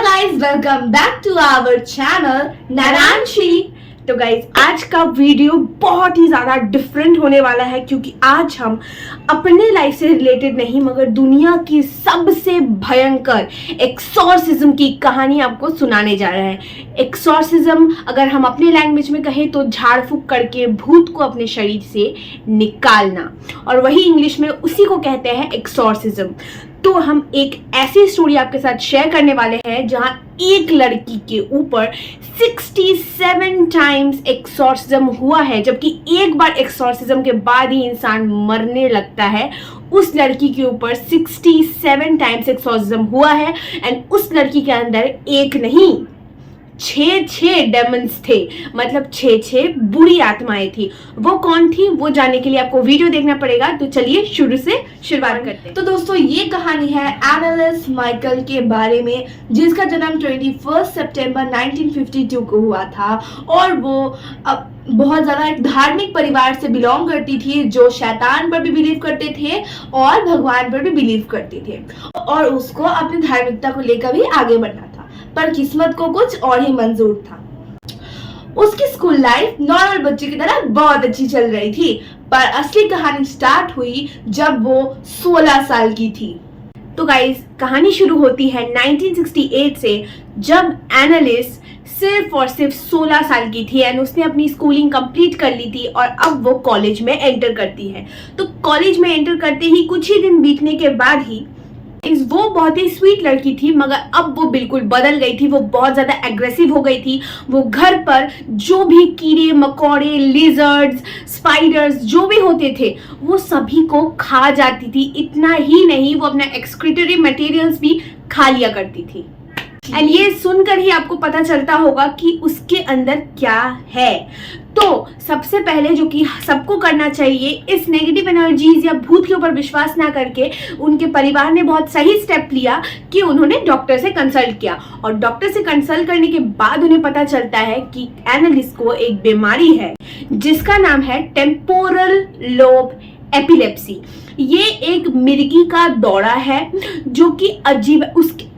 guys, welcome back to our channel नारायणशी। तो guys आज का वीडियो बहुत ही ज़्यादा डिफरेंट होने वाला है क्योंकि आज हम अपने लाइफ से रिलेटेड नहीं मगर दुनिया की सबसे भयंकर एक्सॉर्सिज्म की कहानी आपको सुनाने जा रहे हैं। एक्सॉर्सिज्म अगर हम अपने लैंग्वेज में कहें तो झाड़ फूक करके भूत को अपने शरीर से निकालना, और वही इंग्लिश में उसी को कहते हैं एक्सॉर्सिज्म। तो हम एक ऐसी स्टोरी आपके साथ शेयर करने वाले हैं जहां एक लड़की के ऊपर 67 टाइम्स एक्सॉर्सिज्म हुआ है, जबकि एक बार एक्सॉर्सिज्म के बाद ही इंसान मरने लगता है। उस लड़की के ऊपर 67 टाइम्स एक्सॉर्सिज्म हुआ है एंड उस लड़की के अंदर एक नहीं 6 डेमन्स थे, मतलब 6 बुरी आत्माएं थी। वो कौन थी वो जानने के लिए आपको वीडियो देखना पड़ेगा। तो चलिए शुरू से शुरुआत करते हैं। तो दोस्तों ये कहानी है एनालिस माइकल के बारे में, जिसका जन्म 21 सितंबर 1952 को हुआ था और वो बहुत ज़्यादा एक धार्मिक परिवार से बिलोंग करती थी जो शैतान पर भी बिलीव करते थे और भगवान पर भी बिलीव करते थे, और उसको अपनी धार्मिकता को लेकर भी आगे बढ़ना था, पर किस्मत को कुछ और ही मंजूर था। उसकी स्कूल लाइफ नॉर्मल बच्चे की तरह बहुत अच्छी चल रही थी, पर असली कहानी स्टार्ट हुई जब वो 16 साल की थी। तो गाइस कहानी शुरू होती है 1968 से, जब एनालिस सिर्फ और सिर्फ 16 साल की थी एंड उसने अपनी स्कूलिंग कंप्लीट कर ली थी और अब वो कॉलेज में एंटर करती है। तो कॉलेज में एंटर करते ही कुछ ही दिन बीतने के बाद ही वो बहुत ही स्वीट लड़की थी, मगर अब वो बिल्कुल बदल गई थी। वो बहुत ज़्यादा एग्रेसिव हो गई थी। वो घर पर जो भी कीड़े मकोड़े, लिजर्ड्स, स्पाइडर्स जो भी होते थे वो सभी को खा जाती थी। इतना ही नहीं, वो अपना एक्सक्रीटरी मटेरियल्स भी खा लिया करती थी। एंड ये सुनकर ही आपको पता चलता होगा कि उसके अंदर क्या है। तो सबसे पहले जो कि सबको करना चाहिए, इस नेगेटिव एनर्जीज या भूत के ऊपर विश्वास ना करके उनके परिवार ने बहुत सही स्टेप लिया कि उन्होंने डॉक्टर से कंसल्ट किया, और डॉक्टर से कंसल्ट करने के बाद उन्हें पता चलता है कि एनालिस को एक बीमारी है जिसका नाम है टेम्पोरल लोब एपिलेप्सी। ये एक मिर्गी का दौरा है जो कि अजीब,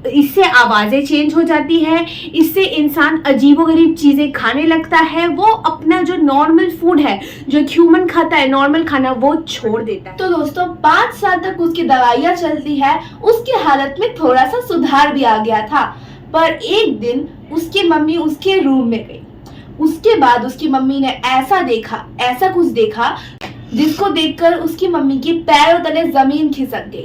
इससे आवाज़ें चेंज हो जाती है, इससे इंसान अजीबोगरीब चीज़ें खाने लगता है। वो अपना जो नॉर्मल फूड है, जो ह्यूमन खाता है नॉर्मल खाना, वो छोड़ देता है। तो दोस्तों 5 साल तक उसकी दवाइयाँ चलती है। उसकी हालत में थोड़ा सा सुधार भी आ गया था, पर एक दिन उसकी मम्मी उसके रूम में गई। उसके बाद उसकी मम्मी ने ऐसा कुछ देखा जिसको देखकर उसकी मम्मी की पैरों तले जमीन खिसक गई।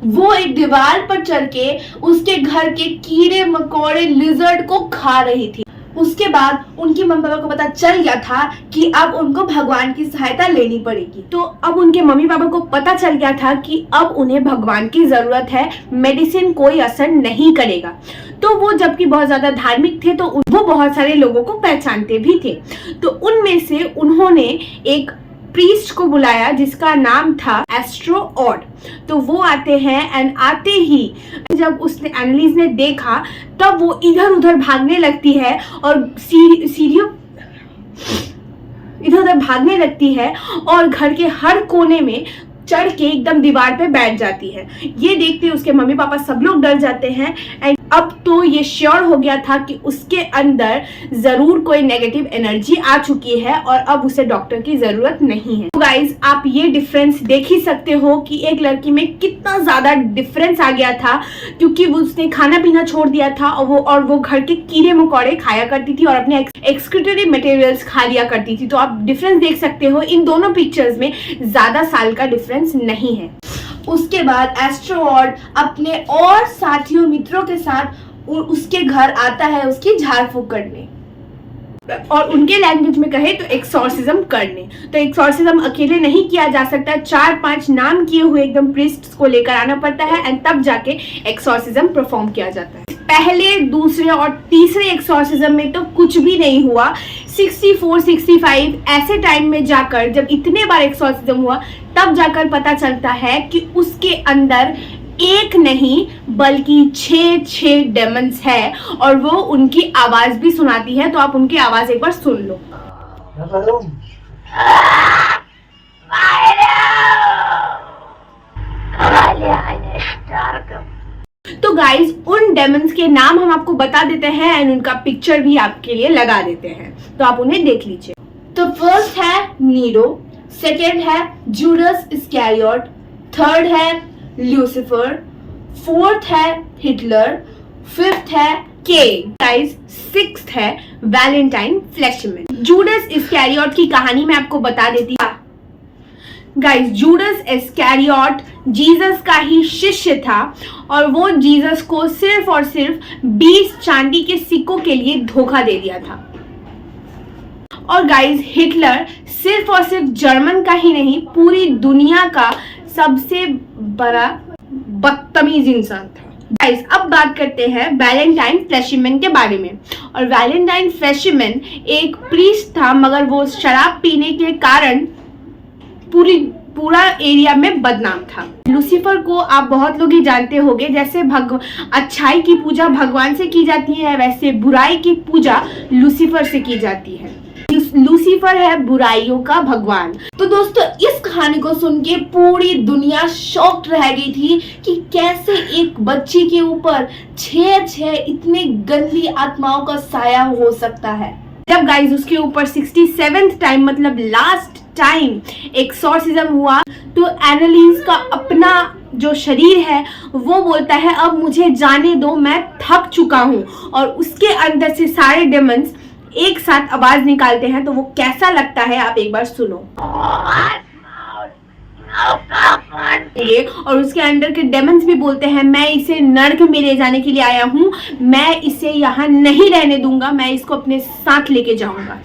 वो एक दीवार पर चढ़ के उसके घर के कीड़े मकोड़े लिजर्ड को खा रही थी। उसके बाद उनकी मम्मी पापा को पता चल गया था कि अब उनको भगवान की सहायता लेनी पड़ेगी। तो अब उनके मम्मी पापा को पता चल गया था कि अब उन्हें भगवान की जरूरत है, मेडिसिन कोई असर नहीं करेगा। तो वो जबकि बहुत ज्यादा धार्मिक थे तो वो बहुत सारे लोगों को पहचानते भी थे। तो उनमें से उन्होंने एक प्रीस्ट को बुलाया जिसका नाम था एस्ट्रो ऑड। तो वो आते हैं एंड आते ही जब उसने एनालिस ने देखा तब वो इधर उधर भागने लगती है और सीढ़ियों इधर उधर भागने लगती है और घर के हर कोने में चढ़ के एकदम दीवार पे बैठ जाती है। ये देखते उसके मम्मी पापा सब लोग डर जाते हैं एंड अब तो ये श्योर हो गया था कि उसके अंदर जरूर कोई नेगेटिव एनर्जी आ चुकी है और अब उसे डॉक्टर की जरूरत नहीं है। तो गाइज आप ये डिफरेंस देख ही सकते हो कि एक लड़की में कितना ज्यादा डिफरेंस आ गया था, क्योंकि उसने खाना पीना छोड़ दिया था और वो घर के कीड़े मकोड़े खाया करती थी और अपने एक्सक्रीटरी मटेरियल्स खा लिया करती थी। तो आप डिफरेंस देख सकते हो, इन दोनों पिक्चर्स में ज्यादा साल का डिफरेंस नहीं है। उसके बाद एस्ट्रो ऑड अपने और साथियों मित्रों के साथ उसके घर आता है उसकी झाड़ फूक करने, और उनके लैंग्वेज में कहे तो एक्सॉर्सिज्म करने। तो एक्सॉर्सिज्म अकेले नहीं किया जा सकता, 4-5 नाम किए हुए एकदम प्रीस्ट्स को लेकर आना पड़ता है एंड तब जाके एक्सॉर्सिज्म परफॉर्म किया जाता है। पहले, दूसरे और तीसरे एक्सॉर्सिज्म में तो कुछ भी नहीं हुआ। 64-65 ऐसे टाइम में जाकर जब इतने बार एक्सॉर्सिज्म हुआ तब जाकर पता चलता है कि उसके अंदर एक नहीं बल्कि 6 डेमन्स है और वो उनकी आवाज भी सुनाती है। तो आप उनकी आवाज एक बार सुन लो। तो गाइज उन डेमन्स के नाम हम आपको बता देते हैं एंड उनका पिक्चर भी आपके लिए लगा देते हैं, तो आप उन्हें देख लीजिए। तो फर्स्ट है नीरो, सेकेंड है जूडस इस्कैरियोट, थर्ड है लूसीफर, फोर्थ है हिटलर, फिफ्थ है केन, गाइस सिक्स्थ है वैलेंटाइन फ्लैशमैन। जूडस इस्कैरियोट की कहानी मैं आपको बता देती हूँ। गाइस जूडस इस्कैरियोट जीसस का ही शिष्य था और वो जीसस को सिर्फ और सिर्फ 20 चांदी के सिक्कों के लिए धोखा दे दिया था। और गाइस हिटलर सिर्फ और सिर्फ जर्मन का ही नहीं, पूरी दुनिया का सबसे बड़ा बदतमीज इंसान था। गाइस अब बात करते हैं वैलेंटाइन फ्लैशमैन के बारे में। और वैलेंटाइन फ्लैशमैन एक प्रीस्ट था, मगर वो शराब पीने के कारण पूरा एरिया में बदनाम था। लूसीफर को आप बहुत लोग ही जानते होंगे, जैसे अच्छाई की पूजा भगवान से की जाती है, वैसे बुराई की पूजा लूसीफर से की जाती है। लूसीफर है बुराइयों का भगवान। तो दोस्तों इस कहानी को सुन के पूरी दुनिया शॉक्ड रह गई थी कि कैसे एक बच्चे के ऊपर 6 इतने गंदी आत्माओं का साया हो सकता है। जब गाइस उसके ऊपर 67th टाइम मतलब लास्ट टाइम एक्सॉर्सिज्म हुआ, तो एनालिस का अपना जो शरीर है वो बोलता है अब मुझे जाने दो, मैं थक चुका हूँ। और उसके अंदर से सारे डेमन्स एक साथ आवाज निकालते हैं। तो वो कैसा लगता है आप एक बार सुनो। और उसके अंदर के डेमन्स भी बोलते हैं मैं इसे नर्क में ले जाने के लिए आया हूँ, मैं इसे यहाँ नहीं रहने दूंगा, मैं इसको अपने साथ लेके जाऊंगा।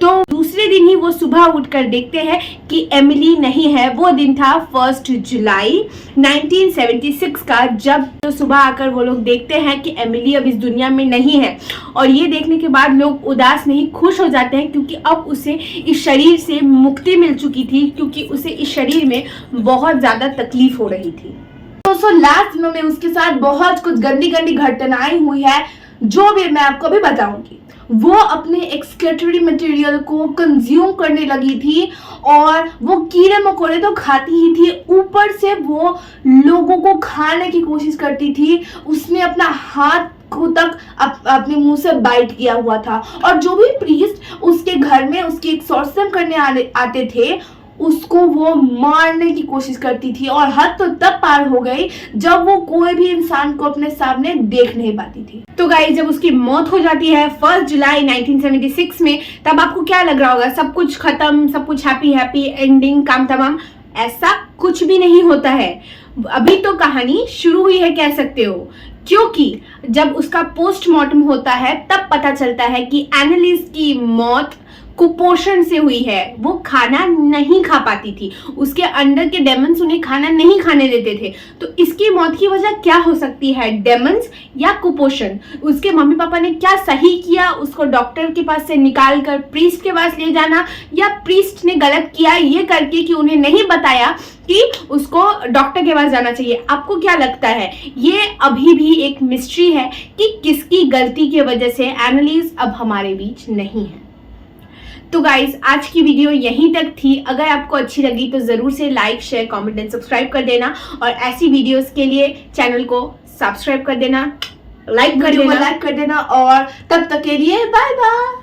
तो दूसरे दिन ही वो सुबह उठकर देखते हैं कि एमिली नहीं है। वो दिन था 1 जुलाई 1976 का, जब तो सुबह आकर वो लोग देखते हैं कि एमिली अब इस दुनिया में नहीं है। और ये देखने के बाद लोग उदास नहीं खुश हो जाते हैं, क्योंकि अब उसे इस शरीर से मुक्ति मिल चुकी थी, क्योंकि उसे इस शरीर में बहुत ज्यादा तकलीफ हो रही थी। दोस्तों लास्ट दिनों में उसके साथ बहुत कुछ गंदी गंदी घटनाएं हुई है, जो भी मैं आपको अभी बताऊंगी। वो अपने एक्सक्रीटरी मटेरियल को कंज्यूम करने लगी थी और वो कीड़े मकोड़े तो खाती ही थी, ऊपर से वो लोगों को खाने की कोशिश करती थी। उसने अपना हाथ को तक अपने मुंह से बाइट किया हुआ था। और जो भी प्रीस्ट उसके घर में उसके एक्सॉर्सिज्म करने आते थे, उसको वो मारने की कोशिश करती थी। और हद तो तब पार हो गई जब वो कोई भी इंसान को अपने सामने देख नहीं पाती थी। तो गाइस जब उसकी मौत हो जाती है 1 जुलाई 1976 में, तब आपको क्या लग रहा होगा? सब कुछ खत्म, सब कुछ हैप्पी हैप्पी एंडिंग, काम तमाम। ऐसा कुछ भी नहीं होता है, अभी तो कहानी शुरू हुई है कह सकते हो। क्योंकि जब उसका पोस्टमार्टम होता है तब पता चलता है कि एनालिस की मौत कुपोषण से हुई है। वो खाना नहीं खा पाती थी, उसके अंदर के डेमन्स उन्हें खाना नहीं खाने देते थे। तो इसकी मौत की वजह क्या हो सकती है? डेमन्स या कुपोषण? उसके मम्मी पापा ने क्या सही किया? उसको डॉक्टर के पास से निकाल कर प्रीस्ट के पास ले जाना, या प्रीस्ट ने गलत किया ये करके कि उन्हें नहीं बताया कि उसको डॉक्टर के पास जाना चाहिए? आपको क्या लगता है? ये अभी भी एक मिस्ट्री है कि किसकी गलती की वजह से एनालिस अब हमारे बीच नहीं है। तो गाइज आज की वीडियो यहीं तक थी। अगर आपको अच्छी लगी तो जरूर से like share comment and subscribe कर देना, और ऐसी वीडियोस के लिए चैनल को सब्सक्राइब कर देना, लाइक कर देना, और तब तक के लिए बाय बाय।